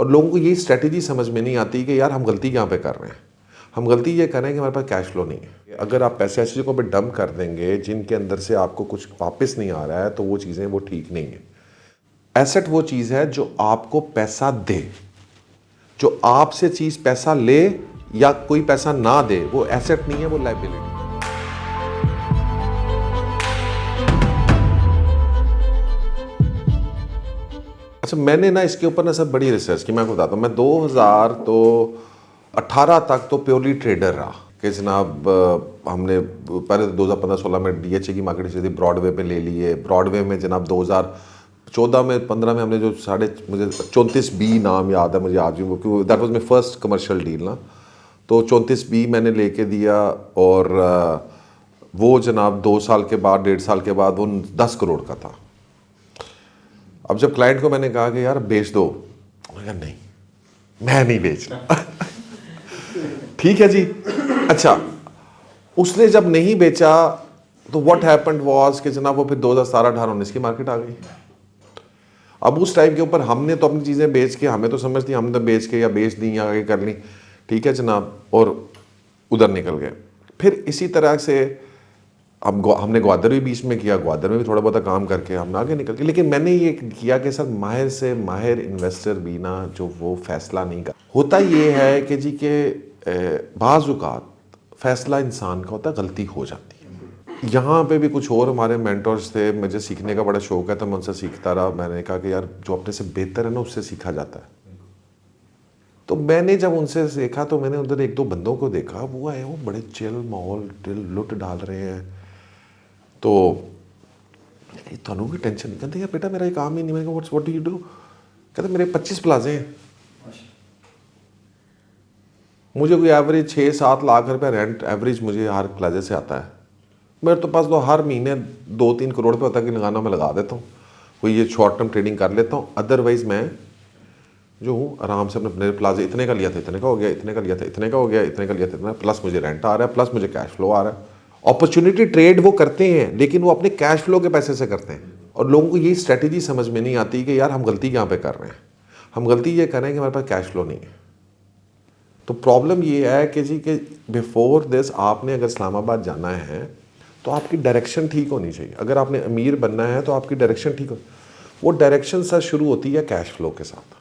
और लोगों को ये स्ट्रेटेजी समझ में नहीं आती कि यार हम गलती कहाँ पे कर रहे हैं। हम गलती ये कर रहे हैं कि हमारे पास कैश फ्लो नहीं है। अगर आप पैसे ऐसी जगहों पे डंप कर देंगे जिनके अंदर से आपको कुछ वापस नहीं आ रहा है तो वो चीज़ें वो ठीक नहीं है। एसेट वो चीज़ है जो आपको पैसा दे। जो आपसे चीज़ पैसा ले या कोई पैसा ना दे वो एसेट नहीं है, वो लायबिलिटी। अच्छा, मैंने ना इसके ऊपर ना सब बड़ी रिसर्च की। मैं आपको बताता हूँ, मैं 2018 तक तो प्योरली ट्रेडर रहा कि जनाब हमने पहले 2015-16 में डीएचए की मार्केट थी, ब्रॉडवे पे ले लिए। ब्रॉडवे में जनाब 2014 में 15 में हमने जो मुझे 34B नाम याद है मुझे आज भी, क्योंकि that was my first commercial deal ना। तो 34B मैंने लेके दिया और वो जनाब 2 साल के बाद 1.5 साल के बाद वो 10 करोड़ का था। अब जब क्लाइंट को मैंने कहा कि यार बेच दो, उन्होंने कहा नहीं मैं नहीं बेचना। ठीक है जी। अच्छा, उसने जब नहीं बेचा तो व्हाट हैपेंड वाज कि जनाब वो फिर 2017-18-19 की मार्केट आ गई। अब उस टाइम के ऊपर हमने तो अपनी चीज़ें बेच के, हमें तो समझ थी हमने तो बेच के या बेच दी या आगे कर ली, ठीक है जनाब, और उधर निकल गए। फिर इसी तरह से अब हमने ग्वादर भी बीच में किया, ग्वादर में भी थोड़ा बहुत काम करके हम आगे निकल गए। लेकिन मैंने ये किया कि सर माहिर से माहिर इन्वेस्टर भी ना जो वो फैसला नहीं कर होता। ये है कि जी के बाज़ औक़ात फैसला इंसान का होता है, गलती हो जाती है। यहाँ पे भी कुछ और हमारे मेंटर्स थे, मुझे सीखने का बड़ा शौक है तो मैं उनसे सीखता रहा। मैंने कहा कि यार जो अपने से बेहतर है ना उससे सीखा जाता है। तो मैंने जब उनसे सीखा तो मैंने उधर 1-2 बंदों को देखा, वो आए वो बड़े चिल माहौल लुट डाल रहे हैं। तो थानू भी टेंशन नहीं, कहते यार बेटा मेरा ये काम ही नहीं। मैंने कहा व्हाट डू यू डू? कहते मेरे 25 प्लाजे हैं, मुझे कोई एवरेज 6-7 लाख रुपए रेंट एवरेज मुझे हर प्लाजे से आता है। मेरे तो पास तो हर महीने 2-3 करोड़ रुपये होता है कि लगाना मैं लगा देता हूँ, कोई ये शॉर्ट टर्म ट्रेडिंग कर लेता हूँ। अदरवाइज़ मैं जो हूँ आराम से अपने प्लाजे इतने का लिया था इतने का हो गया, इतने का लिया था इतने का हो गया, इतने का लिया था इतना, प्लस मुझे रेंट आ रहा है, प्लस मुझे कैश फ्लो आ रहा है। अपॉर्चुनिटी ट्रेड वो करते हैं लेकिन वो अपने कैश फ्लो के पैसे से करते हैं। और लोगों को ये स्ट्रेटेजी समझ में नहीं आती कि यार हम गलती कहाँ पे कर रहे हैं। हम गलती ये कर रहे हैं कि हमारे पास कैश फ्लो नहीं है। तो प्रॉब्लम ये है कि जी कि बिफोर दिस आपने अगर इस्लामाबाद जाना है तो आपकी डायरेक्शन ठीक होनी चाहिए। अगर आपने अमीर बनना है तो आपकी डायरेक्शन ठीक हो। वो डायरेक्शन सर शुरू होती है कैश फ्लो के साथ।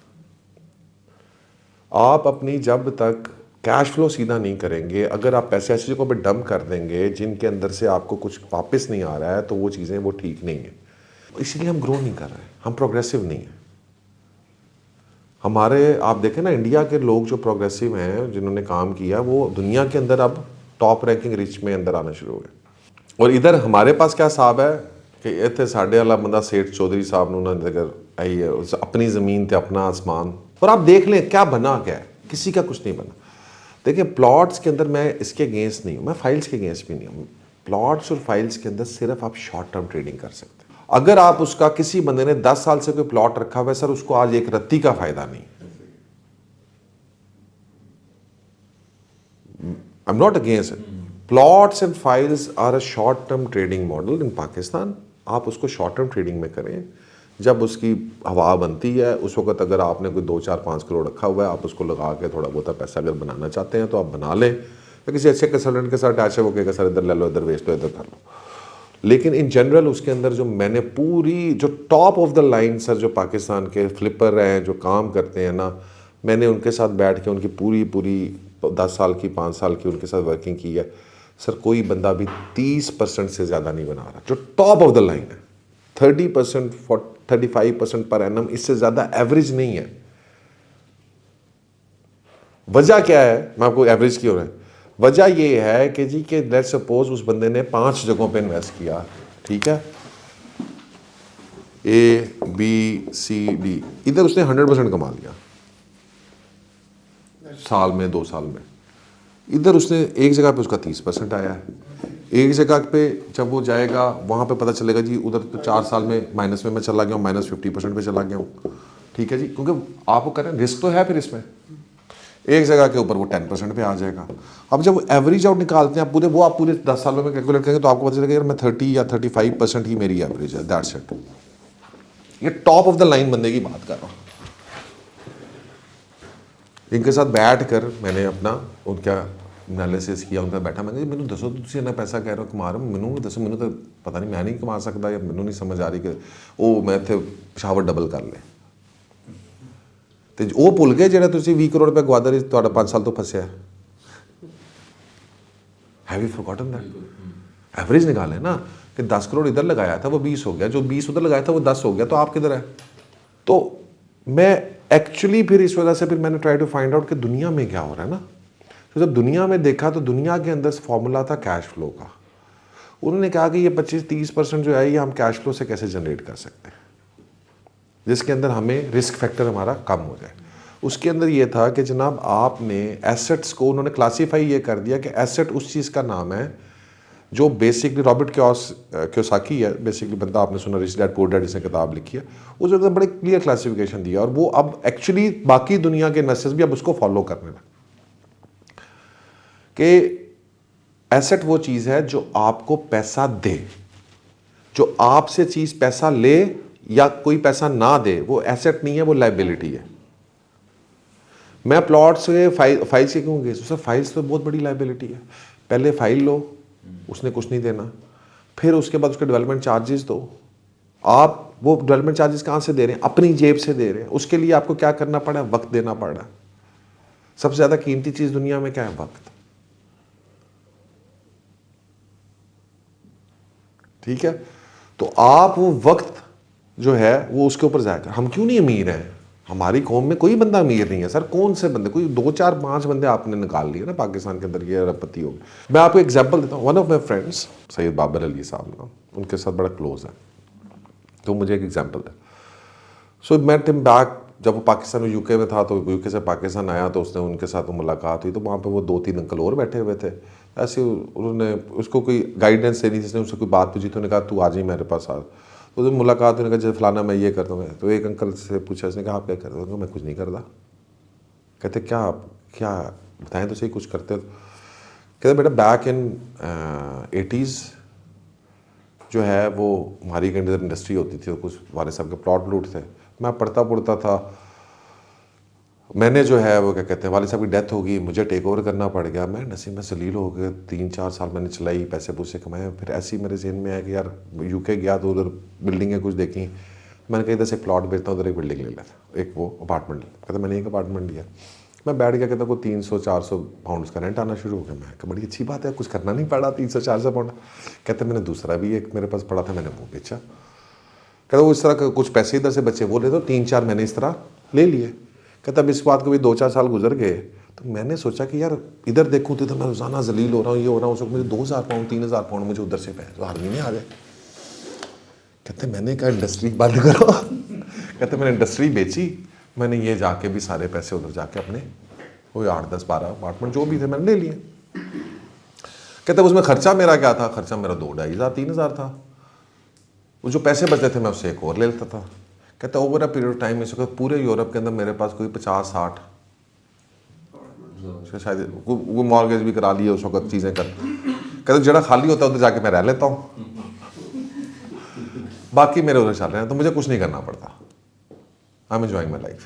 आप अपनी जब तक कैश फ्लो सीधा नहीं करेंगे, अगर आप पैसे ऐसी जगहों पे डंप कर देंगे जिनके अंदर से आपको कुछ वापस नहीं आ रहा है तो वो चीज़ें वो ठीक नहीं है। इसलिए हम ग्रो नहीं कर रहे हैं, हम प्रोग्रेसिव नहीं हैं। हमारे आप देखें ना इंडिया के लोग जो प्रोग्रेसिव हैं जिन्होंने काम किया वो दुनिया के अंदर अब टॉप रैंकिंग रिच में अंदर आना शुरू हो गए। और इधर हमारे पास क्या हिसाब है कि इतने साढ़े वाला बंदा सेठ चौधरी साहब ने अगर आई है अपनी ज़मीन थे अपना आसमान। और आप देख लें क्या बना क्या है, किसी का कुछ नहीं बना। देखिए प्लॉट्स के अंदर मैं इसके अगेंस्ट नहीं हूँ, मैं फाइल्स के अगेंस्ट भी नहीं हूँ। प्लॉट्स और फाइल्स के अंदर सिर्फ आप शॉर्ट टर्म ट्रेडिंग कर सकते हैं। अगर आप उसका किसी बंदे ने 10 साल से कोई प्लॉट रखा हुआ है सर, उसको आज एक रत्ती का फायदा नहीं। I am not against it. Plots and files are a short term trading model in Pakistan. आप उसको शॉर्ट टर्म ट्रेडिंग में करें। जब उसकी हवा बनती है उस वक्त अगर आपने कोई 2-4-5 करोड़ रखा हुआ है, आप उसको लगा के थोड़ा बहुत पैसा अगर बनाना चाहते हैं तो आप बना लें। तो किसी अच्छे कंसल्टेंट के साथ अटैच है, वो कहेगा सर इधर ले लो, इधर बेच दो, इधर कर लो। लेकिन इन जनरल उसके अंदर जो मैंने पूरी जो top of the line sir जो पाकिस्तान के फ्लिपर हैं जो काम करते हैं ना, मैंने उनके साथ बैठ के उनकी पूरी 10 साल की 5 साल की उनके साथ वर्किंग की है सर। कोई बंदा भी 30% से ज़्यादा नहीं बना रहा जो टॉप ऑफ द लाइन है। 30% 35% पर एनम, इससे ज़्यादा एवरेज नहीं है। वजह क्या है, मैं आपको एवरेज की हो रहा है। वजह ये है कि जी कि लेट्स सपोज उस बंदे ने 5 जगहों पे इन्वेस्ट किया, ठीक है, ABCD, इधर उसने 100% कमा लिया साल में 2 साल में। इधर उसने एक जगह पे उसका 30% आया है। एक जगह पे जब वो जाएगा वहाँ पे पता चलेगा जी उधर तो 4 साल में माइनस में मैं चला गया हूँ, -50% पे चला गया हूँ, ठीक है जी, क्योंकि आपको करें रिस्क तो है फिर इसमें। एक जगह के ऊपर वो 10% पे आ जाएगा। अब जब एवरेज आउट निकालते हैं आप पूरे 10 सालों में कैलकुलेट करेंगे तो आपको पता चलेगा यार मैं 30 या 35% ही मेरी एवरेज है, दैट्स इट। ये टॉप ऑफ द लाइन बंदे की बात कर रहा हूँ। इनके साथ बैठ कर मैंने अपना उनका एनालिसिस किया, उनका बैठा, मैं मैनू दसो तुसीं इन्ना पैसा कह रहे हो कमा रहे हो, मैनू दसो, मैनू तो पता नहीं, मैं नहीं कमा सकता या मैनू नहीं समझ आ रही कि ਉਹ ਮੈਂ ਇੱਥੇ ਪਿਸ਼ਾਵਰ ਡਬਲ ਕਰ ਲਏ ਤੇ ਉਹ ਭੁੱਲ ਗਏ ਜਿਹੜਾ ਤੁਸੀਂ 20 ਕਰੋੜ ਰੁਪਏ ਗਵਾਦਰ ਤੁਹਾਡਾ 5 ਸਾਲ ਤੋਂ ਫਸਿਆ। Have you forgotten that? Average निकाले ना कि 10 करोड़ इधर लगाया था वो 20 हो गया, जो 20 उधर लगाया था वो 10 हो गया, तो आप किधर है? तो मैं एक्चुअली फिर इस वजह से फिर मैंने ट्राई टू फाइंड आउट कि दुनिया में क्या हो रहा है ना। तो जब दुनिया में देखा तो दुनिया के अंदर फॉर्मूला था कैश फ्लो का। उन्होंने कहा कि ये 25-30% जो है ये हम कैश फ्लो से कैसे जनरेट कर सकते हैं जिसके अंदर हमें रिस्क फैक्टर हमारा कम हो जाए। उसके अंदर ये था कि जनाब आपने एसेट्स को, उन्होंने क्लासीफाई ये कर दिया कि एसेट उस चीज़ का नाम है जो बेसिकली रॉबर्ट क्योसाकी है, बेसिकली बंदा आपने सुना रिच डैड पुअर डैड जिसने किताब लिखी है, उस वक्त बड़े क्लियर क्लासिफिकेशन दिया और वो अब एक्चुअली बाकी दुनिया के इन्वेस्टर्स भी अब उसको फॉलो करने लगे कि एसेट वो चीज़ है जो आपको पैसा दे, जो आपसे चीज़ पैसा ले या कोई पैसा ना दे वो एसेट नहीं है, वो लाइबिलिटी है। मैं प्लॉट से फाइल से क्यों गई सर? फाइल्स तो बहुत बड़ी लाइबिलिटी है। पहले फाइल लो, उसने कुछ नहीं देना, फिर उसके बाद उसके डेवलपमेंट चार्जेस दो। आप वो डेवलपमेंट चार्जेस कहाँ से दे रहे हैं? अपनी जेब से दे रहे हैं। उसके लिए आपको क्या करना पड़ा? वक्त देना पड़ा। सबसे ज़्यादा कीमती चीज़ दुनिया में क्या है? वक्त। ठीक है, तो आप वो वक्त जो है वो उसके ऊपर जाएगा। हम क्यों नहीं अमीर हैं? हमारी कौम में कोई बंदा अमीर नहीं है सर। कौन से बंदे? कोई 2-4-5 बंदे आपने निकाल लिए ना पाकिस्तान के अंदर, ये अरबपति हो गए। मैं आपको एग्जांपल देता हूँ। One of my friends Syed Babar Ali साहब ना, उनके साथ बड़ा क्लोज है, तो मुझे एक एग्जांपल है। सो मेट हिम बैक, जब वो पाकिस्तान में यूके में था तो यूके से पाकिस्तान आया तो उसने उनके साथ मुलाकात हुई, तो वहाँ पर वो 2-3 अंकल और बैठे हुए थे। ऐसे उन्होंने उसको कोई गाइडेंस देनी, जिसने उससे कोई बात पूछी तो उन्होंने कहा तू आ जाइए मेरे पास आ। तो जब मुलाकात होने का जैसे फलाना मैं ये करता हूँ, तो एक अंकल से पूछा, उसने कहा आप क्या करते हो? मैं कुछ नहीं करता। कहते क्या आप क्या बताएं तो सही, कुछ करते हो? कहते बेटा बैक इन 80s जो है वो हमारी एक इंडस्ट्री होती थी, तो कुछ वाले साहब के प्लॉट प्लूट थे, मैं पढ़ता था, मैंने जो है वो क्या कहते हैं वाले साहब की डेथ होगी, मुझे टेक ओवर करना पड़ गया। मैं नसीब में जलील हो गया, 3-4 साल मैंने चलाई, पैसे पूसे कमाए। फिर ऐसे ही मेरे जहन में आया कि यार यूके गया तो उधर बिल्डिंगें कुछ देखी, मैंने कहा इधर से एक प्लॉट बेचता हूँ, उधर एक बिल्डिंग ले लेता, एक वो अपार्टमेंट। कहता मैंने एक अपार्टमेंट लिया, मैं बैठ गया, कहता कोई 300-400 पाउंड का रेंट आना शुरू हो गया। मैं कहा बड़ी अच्छी बात है, कुछ करना नहीं पड़ा, 300-400 पाउंड। कहते मैंने दूसरा भी एक मेरे पास पड़ा था, मैंने वो बेचा। कहता वो इस तरह कुछ पैसे इधर से बचे, वो ले दो, 3-4 मैंने इस तरह ले लिए। कहता अब इस बात को भी 2-4 साल गुजर गए, तो मैंने सोचा कि यार इधर देखूँ तो इधर मैं रोज़ाना जलील हो रहा हूँ, ये हो रहा हूँ, उस वक्त मुझे 2000 पाउंड 3000 पाउंड मुझे उधर से पैसे हर महीने आ गए। कहते मैंने कहा इंडस्ट्री बंद करो। कहते मैंने इंडस्ट्री बेची, मैंने ये जाके भी सारे पैसे उधर जाके अपने वो 8-10-12 अपार्टमेंट जो भी थे मैंने ले लिए। कहते उसमें खर्चा मेरा क्या था? खर्चा मेरा 2-2,500-3,000 था। वो जो पैसे बचते थे मैं उससे एक और ले लेता था। कहता over a period of time इस वक्त पूरे यूरोप के अंदर मेरे पास कोई 50-60 शायद वो मॉर्गेज भी करा लिए उस वक्त, चीज़ें कर। कहते जरा खाली होता है उधर जाके मैं रह लेता हूँ, बाकी मेरे उधर चल रहे हैं, तो मुझे कुछ नहीं करना पड़ता। I am enjoying my life.